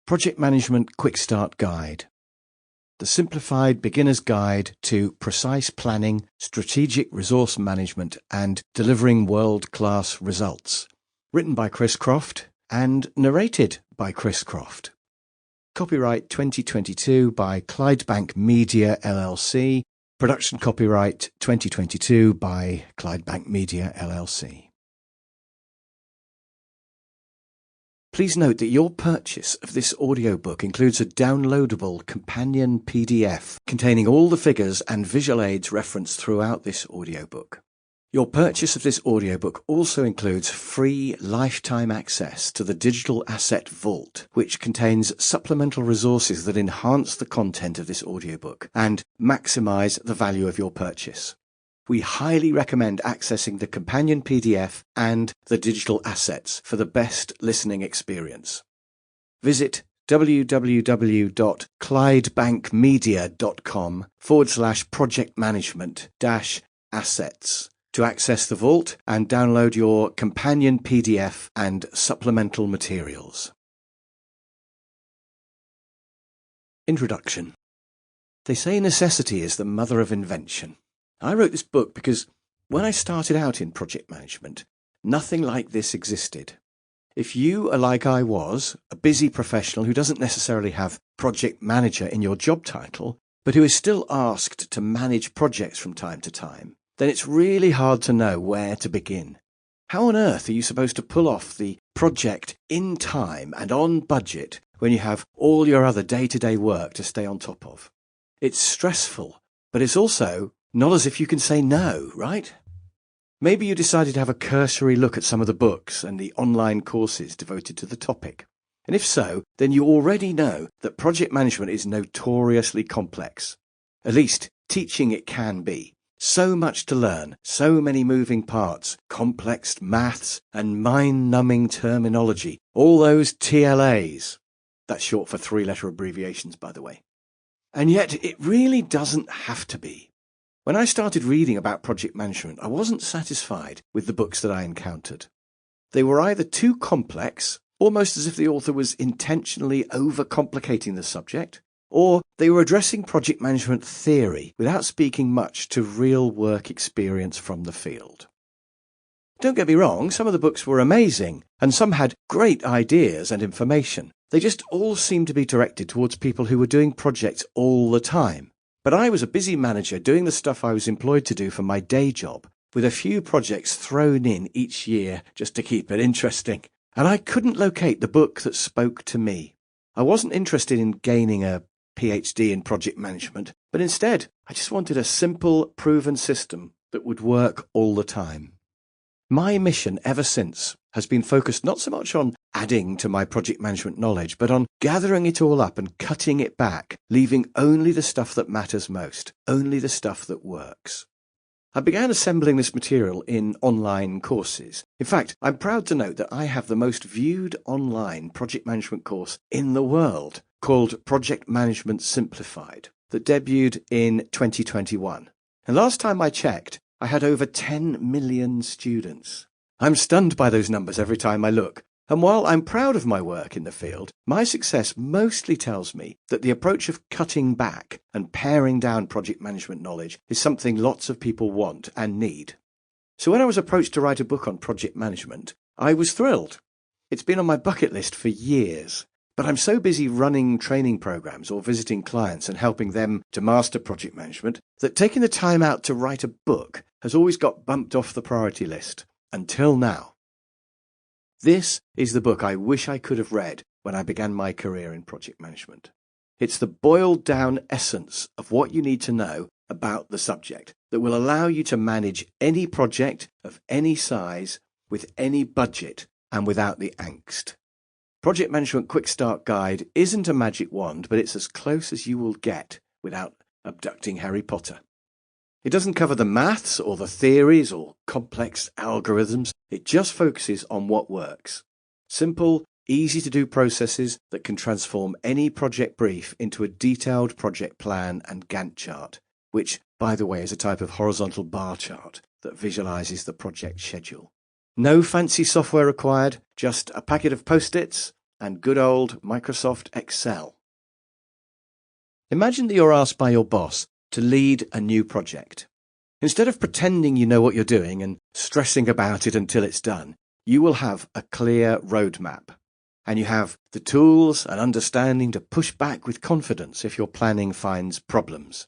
Project Management QuickStart Guide. The simplified beginner's guide to precise planning, strategic resource management, and delivering world-class results. Written by Chris Croft and narrated by Chris Croft. Copyright 2022 by ClydeBank Media LLC. Production copyright 2022 by ClydeBank Media LLC. Please note that your purchase of this audiobook includes a downloadable companion PDF containing all the figures and visual aids referenced throughout this audiobook. Your purchase of this audiobook also includes free lifetime access to the Digital Asset Vault, which contains supplemental resources that enhance the content of this audiobook and maximize the value of your purchase. We highly recommend accessing the companion PDF and the digital assets for the best listening experience. Visit www.clydebankmedia.com/project-management-assets to access the vault and download your companion PDF and supplemental materials. Introduction. They say necessity is the mother of invention. I wrote this book because when I started out in project management, nothing like this existed. If you are like I was, a busy professional who doesn't necessarily have project manager in your job title, but who is still asked to manage projects from time to time, then it's really hard to know where to begin. How on earth are you supposed to pull off the project in time and on budget when you have all your other day-to-day work to stay on top of? It's stressful, but it's also not as if you can say no, right? Maybe you decided to have a cursory look at some of the books and the online courses devoted to the topic. And if so, then you already know that project management is notoriously complex. At least, teaching it can be. So much to learn, so many moving parts, complex maths and mind-numbing terminology. All those TLAs. That's short for three-letter abbreviations, by the way. And yet, it really doesn't have to be. When I started reading about project management, I wasn't satisfied with the books that I encountered. They were either too complex, almost as if the author was intentionally overcomplicating the subject, or they were addressing project management theory without speaking much to real work experience from the field. Don't get me wrong, some of the books were amazing, and some had great ideas and information. They just all seemed to be directed towards people who were doing projects all the time. But I was a busy manager doing the stuff I was employed to do for my day job, with a few projects thrown in each year just to keep it interesting. And I couldn't locate the book that spoke to me. I wasn't interested in gaining a PhD in project management, but instead I just wanted a simple, proven system that would work all the time. My mission ever since has been focused not so much on adding to my project management knowledge, but on gathering it all up and cutting it back, leaving only the stuff that matters most, only the stuff that works. I began assembling this material in online courses. In fact, I'm proud to note that I have the most viewed online project management course in the world, called Project Management Simplified, that debuted in 2021. And last time I checked, I had over 10 million students. I'm stunned by those numbers every time I look. And while I'm proud of my work in the field, my success mostly tells me that the approach of cutting back and paring down project management knowledge is something lots of people want and need. So when I was approached to write a book on project management, I was thrilled. It's been on my bucket list for years. But I'm so busy running training programs or visiting clients and helping them to master project management that taking the time out to write a book has always got bumped off the priority list, until now. This is the book I wish I could have read when I began my career in project management. It's the boiled down essence of what you need to know about the subject that will allow you to manage any project of any size with any budget and without the angst. Project Management QuickStart Guide isn't a magic wand, but it's as close as you will get without abducting Harry Potter. It doesn't cover the maths or the theories or complex algorithms. It just focuses on what works. Simple, easy-to-do processes that can transform any project brief into a detailed project plan and Gantt chart, which, by the way, is a type of horizontal bar chart that visualizes the project schedule. No fancy software required, just a packet of Post-its, and good old Microsoft Excel. Imagine that you're asked by your boss to lead a new project. Instead of pretending you know what you're doing and stressing about it until it's done, you will have a clear roadmap, and you have the tools and understanding to push back with confidence if your planning finds problems.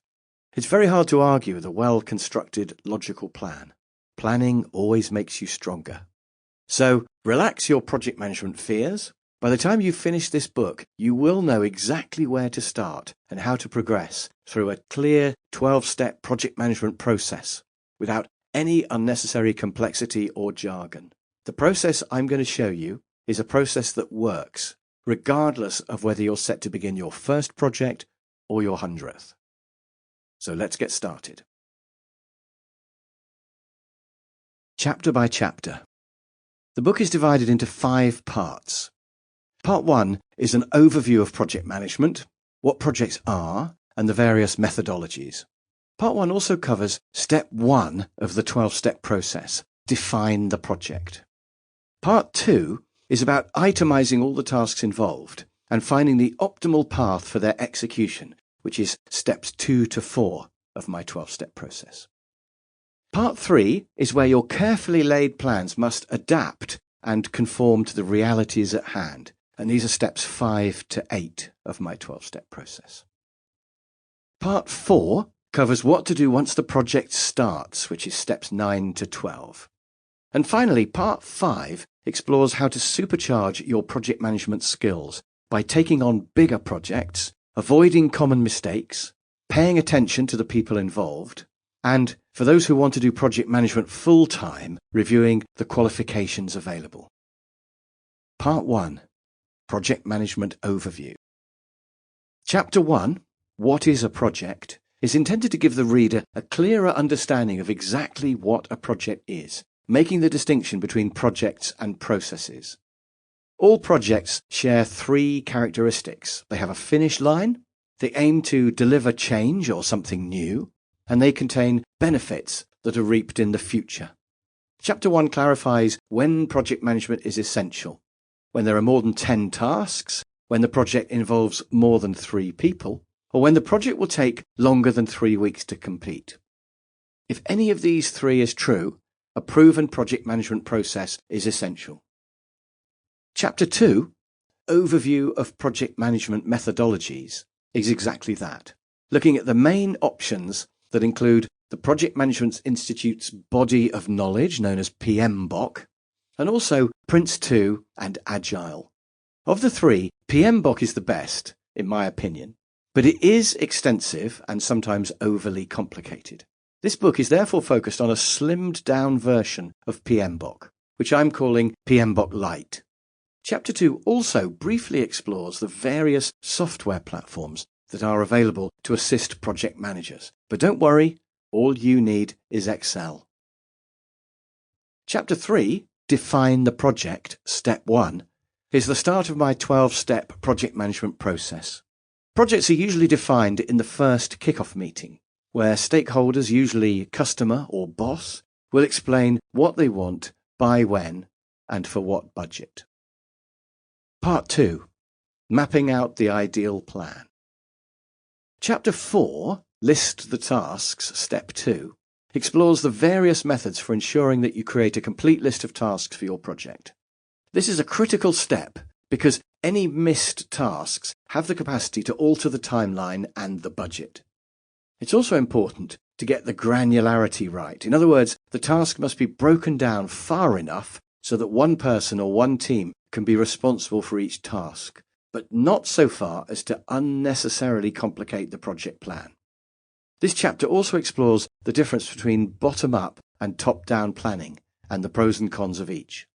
It's very hard to argue with a well-constructed, logical plan. Planning always makes you stronger. So, relax your project management fears. By the time you finish this book, you will know exactly where to start and how to progress through a clear 12-step project management process without any unnecessary complexity or jargon. The process I'm going to show you is a process that works, regardless of whether you're set to begin your first project or your 100th. So let's get started. Chapter by chapter. The book is divided into 5 parts. Part 1 is an overview of project management, what projects are, and the various methodologies. Part 1 also covers step 1 of the 12-step process, define the project. Part 2 is about itemizing all the tasks involved and finding the optimal path for their execution, which is steps 2 to 4 of my 12-step process. Part 3 is where your carefully laid plans must adapt and conform to the realities at hand, and these are steps 5 to 8 of my 12-step process. Part 4 covers what to do once the project starts, which is steps 9 to 12. And finally, Part 5 explores how to supercharge your project management skills by taking on bigger projects, avoiding common mistakes, paying attention to the people involved, and, for those who want to do project management full-time, reviewing the qualifications available. Part 1. Project Management Overview. Chapter 1, What is a Project, is intended to give the reader a clearer understanding of exactly what a project is, making the distinction between projects and processes. All projects share 3 characteristics. They have a finish line, they aim to deliver change or something new, and they contain benefits that are reaped in the future. Chapter 1 clarifies when project management is essential, when there are more than 10 tasks, when the project involves more than 3 people, or when the project will take longer than 3 weeks to complete. If any of these 3 is true, a proven project management process is essential. Chapter 2, Overview of Project Management Methodologies, is exactly that, looking at the main options that include the Project Management Institute's body of knowledge, known as PMBOK, and also Prince2 and Agile. Of the 3, PMBOK is the best, in my opinion, but it is extensive and sometimes overly complicated. This book is therefore focused on a slimmed-down version of PMBOK, which I'm calling PMBOK Lite. Chapter 2 also briefly explores the various software platforms that are available to assist project managers. But don't worry, all you need is Excel. Chapter 3, Define the Project, Step 1, is the start of my 12-step project management process. Projects are usually defined in the first kick-off meeting, where stakeholders, usually customer or boss, will explain what they want, by when, and for what budget. Part 2. Mapping out the ideal plan. Chapter 4, List the Tasks, Step 2, explores the various methods for ensuring that you create a complete list of tasks for your project. This is a critical step because any missed tasks have the capacity to alter the timeline and the budget. It's also important to get the granularity right. In other words, the task must be broken down far enough so that one person or one team can be responsible for each task, but not so far as to unnecessarily complicate the project plan. This chapter also explores the difference between bottom-up and top-down planning and the pros and cons of each.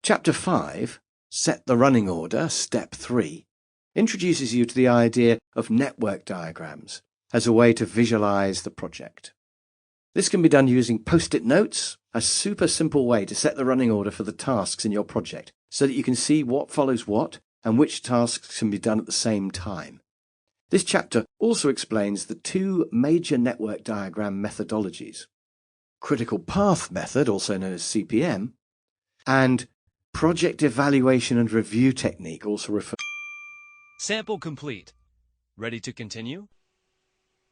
Chapter 5, Set the Running Order, Step 3, introduces you to the idea of network diagrams as a way to visualize the project. This can be done using post-it notes, a super simple way to set the running order for the tasks in your project so that you can see what follows what and which tasks can be done at the same time. This chapter also explains the 2 major network diagram methodologies: critical path method, also known as CPM, and project evaluation and review technique, also referred. Sample complete. Ready to continue?